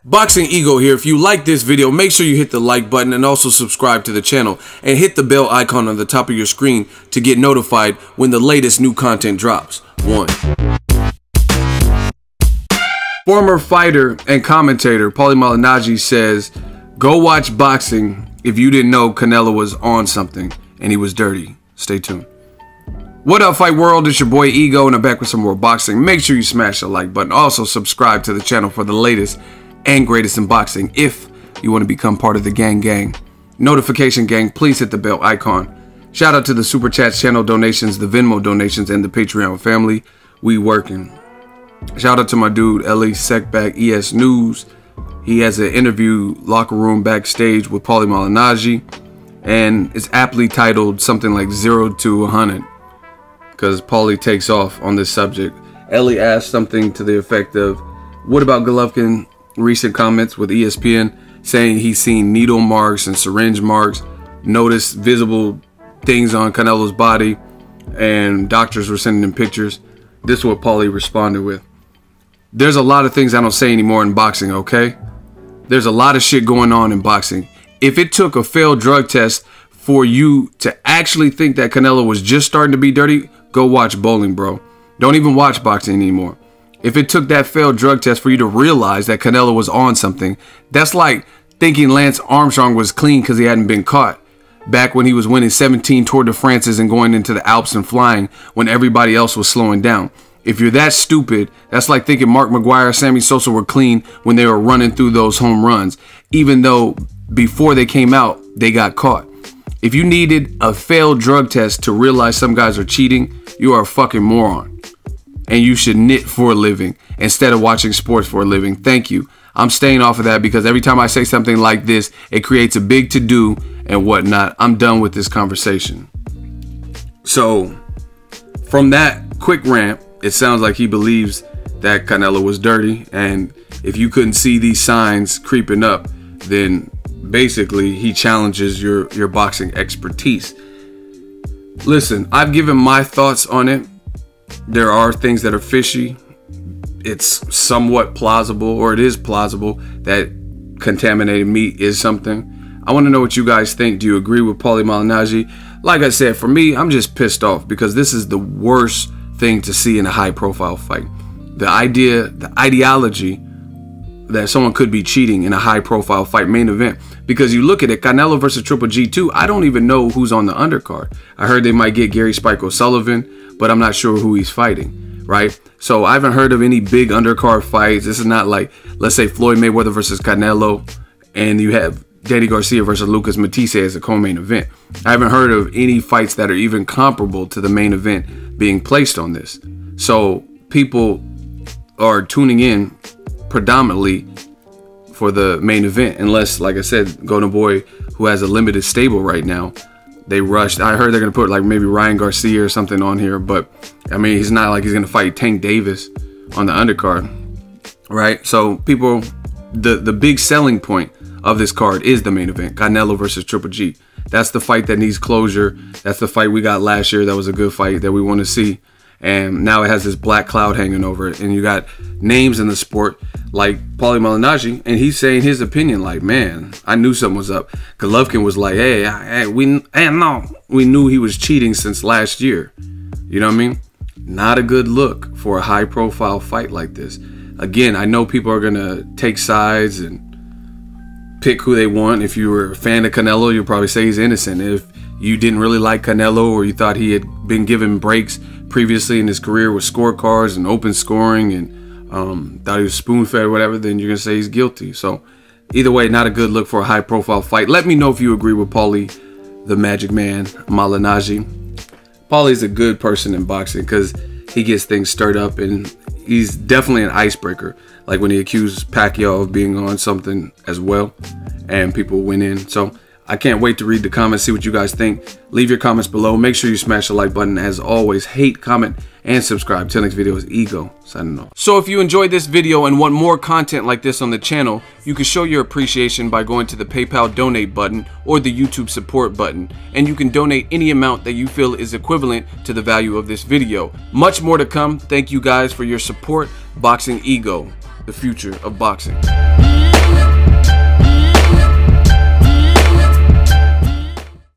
Boxing Ego here. If you like this video, make sure you hit the like button and also subscribe to the channel and hit the bell icon on the top of your screen to get notified when the latest new content drops. 1. Former fighter and commentator Paulie Malignaggi says, go watch boxing if you didn't know Canelo was on something and he was dirty. Stay tuned. What up, fight world? It's your boy Ego and I'm back with some more boxing. Make sure you smash the like button. Also subscribe to the channel for the latest and greatest in boxing if you want to become part of the gang. Notification gang, please hit the bell icon. Shout out to the super chats, channel donations, the Venmo donations, and the Patreon family. We working. Shout out to my dude Ellie Sekback, ES News. He has an interview locker room backstage with Paulie Malignaggi, and it's aptly titled something like 0 to 100 because Paulie takes off on this subject. Ellie asked something to the effect of, what about Golovkin recent comments with ESPN saying he's seen needle marks and syringe marks, noticed visible things on Canelo's body, and doctors were sending him pictures. This is what Paulie responded with. There's a lot of things I don't say anymore in boxing, okay? There's a lot of shit going on in boxing. If it took a failed drug test for you to actually think that Canelo was just starting to be dirty, go watch bowling, bro. Don't even watch boxing anymore. If it took that failed drug test for you to realize that Canelo was on something, that's like thinking Lance Armstrong was clean because he hadn't been caught back when he was winning 17 Tour de France's and going into the Alps and flying when everybody else was slowing down. If you're that stupid, that's like thinking Mark McGuire, Sammy Sosa were clean when they were running through those home runs, even though before they came out, they got caught. If you needed a failed drug test to realize some guys are cheating, you are a fucking moron. And you should knit for a living instead of watching sports for a living. Thank you. I'm staying off of that because every time I say something like this, it creates a big to-do and whatnot. I'm done with this conversation. So, from that quick rant, it sounds like he believes that Canelo was dirty. And if you couldn't see these signs creeping up, then basically he challenges your boxing expertise. Listen, I've given my thoughts on it. There are things that are fishy. It's somewhat plausible, or it is plausible, that contaminated meat is something. I want to know what you guys think. Do you agree with Paulie Malignaggi? Like I said, for me, I'm just pissed off because this is the worst thing to see in a high-profile fight. The ideology that someone could be cheating in a high-profile fight main event. Because you look at it, Canelo versus Triple G2, I don't even know who's on the undercard. I heard they might get Gary Spike O'Sullivan, but I'm not sure who he's fighting, right? So I haven't heard of any big undercard fights. This is not like, let's say, Floyd Mayweather versus Canelo, and you have Danny Garcia versus Lucas Matisse as a co-main event. I haven't heard of any fights that are even comparable to the main event being placed on this. So people are tuning in predominantly for the main event, unless, like I said, Golden Boy, who has a limited stable right now, they rushed. I heard they're gonna put like maybe Ryan Garcia or something on here, but I mean, he's not like he's gonna fight Tank Davis on the undercard, right? So people, the big selling point of this card is the main event, Canelo versus Triple G. That's the fight that needs closure. That's the fight we got last year. That was a good fight that we want to see. And now it has this black cloud hanging over it. And you got names in the sport like Paulie Malignaggi, and he's saying his opinion like, man, I knew something was up. Golovkin was like, hey, we knew he was cheating since last year. You know what I mean? Not a good look for a high-profile fight like this. Again, I know people are going to take sides and pick who they want. If you were a fan of Canelo, you'll probably say he's innocent. If you didn't really like Canelo, or you thought he had been given breaks previously in his career with scorecards and open scoring and thought he was spoon-fed or whatever, then you're going to say he's guilty. So either way, not a good look for a high-profile fight. Let me know if you agree with Paulie, the Magic Man, Malignaggi. Paulie's a good person in boxing because he gets things stirred up, and he's definitely an icebreaker. Like when he accused Pacquiao of being on something as well, and people went in. So I can't wait to read the comments, see what you guys think. Leave your comments below. Make sure you smash the like button. As always, hate, comment, and subscribe. Till next video is Ego signing off. So if you enjoyed this video and want more content like this on the channel, you can show your appreciation by going to the PayPal donate button or the YouTube support button. And you can donate any amount that you feel is equivalent to the value of this video. Much more to come. Thank you guys for your support. Boxing Ego, the future of boxing.